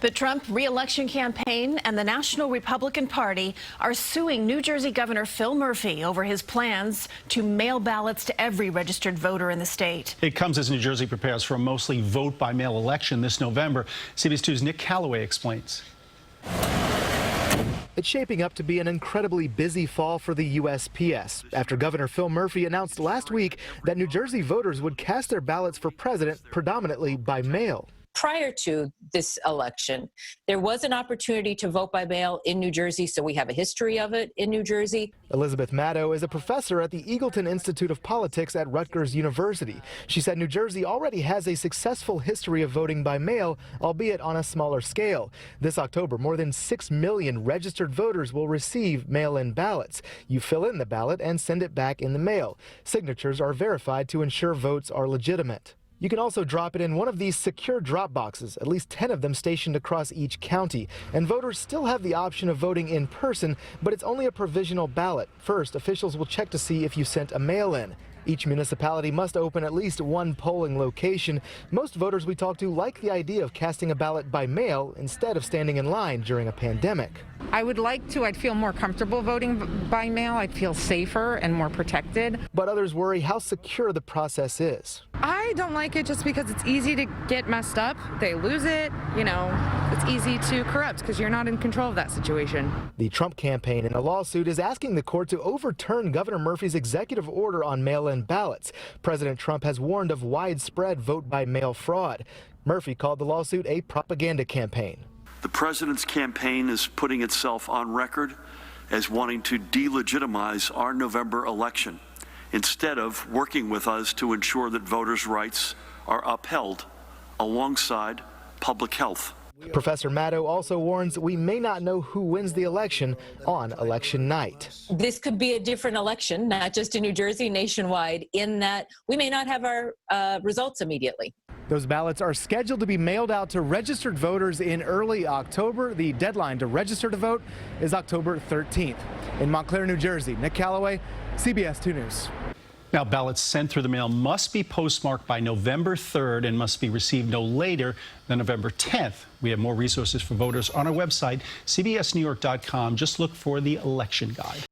The Trump re-election campaign and the National Republican Party are suing New Jersey Governor Phil Murphy over his plans to mail ballots to every registered voter in the state. It comes as New Jersey prepares for a mostly vote-by-mail election this November. CBS 2's Nick Caloway explains. It's shaping up to be an incredibly busy fall for the USPS after Governor Phil Murphy announced last week that New Jersey voters would cast their ballots for president predominantly by mail. Prior to this election, there was an opportunity to vote by mail in New Jersey, so we have a history of it in New Jersey. Elizabeth Maddow is a professor at the Eagleton Institute of Politics at Rutgers University. She said New Jersey already has a successful history of voting by mail, albeit on a smaller scale. This October, more than 6 million registered voters will receive mail-in ballots. You fill in the ballot and send it back in the mail. Signatures are verified to ensure votes are legitimate. You can also drop it in one of these secure drop boxes, at least 10 of them stationed across each county. And voters still have the option of voting in person, but it's only a provisional ballot. First, officials will check to see if you sent a mail-in. Each municipality must open at least one polling location. Most voters we talk to like the idea of casting a ballot by mail instead of standing in line during a pandemic. I would like to. I'd feel more comfortable voting by mail. I'd feel safer and more protected. But others worry how secure the process is. I don't like it just because it's easy to get messed up. They lose it, it's easy to corrupt because you're not in control of that situation. The Trump campaign in a lawsuit is asking the court to overturn Governor Murphy's executive order on mail-in ballots. President Trump has warned of widespread vote-by-mail fraud. Murphy called the lawsuit a propaganda campaign. The president's campaign is putting itself on record as wanting to delegitimize our November election instead of working with us to ensure that voters' rights are upheld alongside public health. Professor Maddow also warns we may not know who wins the election on election night. This could be a different election, not just in New Jersey, nationwide, in that we may not have our results immediately. Those ballots are scheduled to be mailed out to registered voters in early October. The deadline to register to vote is October 13th. In Montclair, New Jersey, Nick Caloway, CBS 2 News. Now, ballots sent through the mail must be postmarked by November 3rd and must be received no later than November 10th. We have more resources for voters on our website, cbsnewyork.com. Just look for the election guide.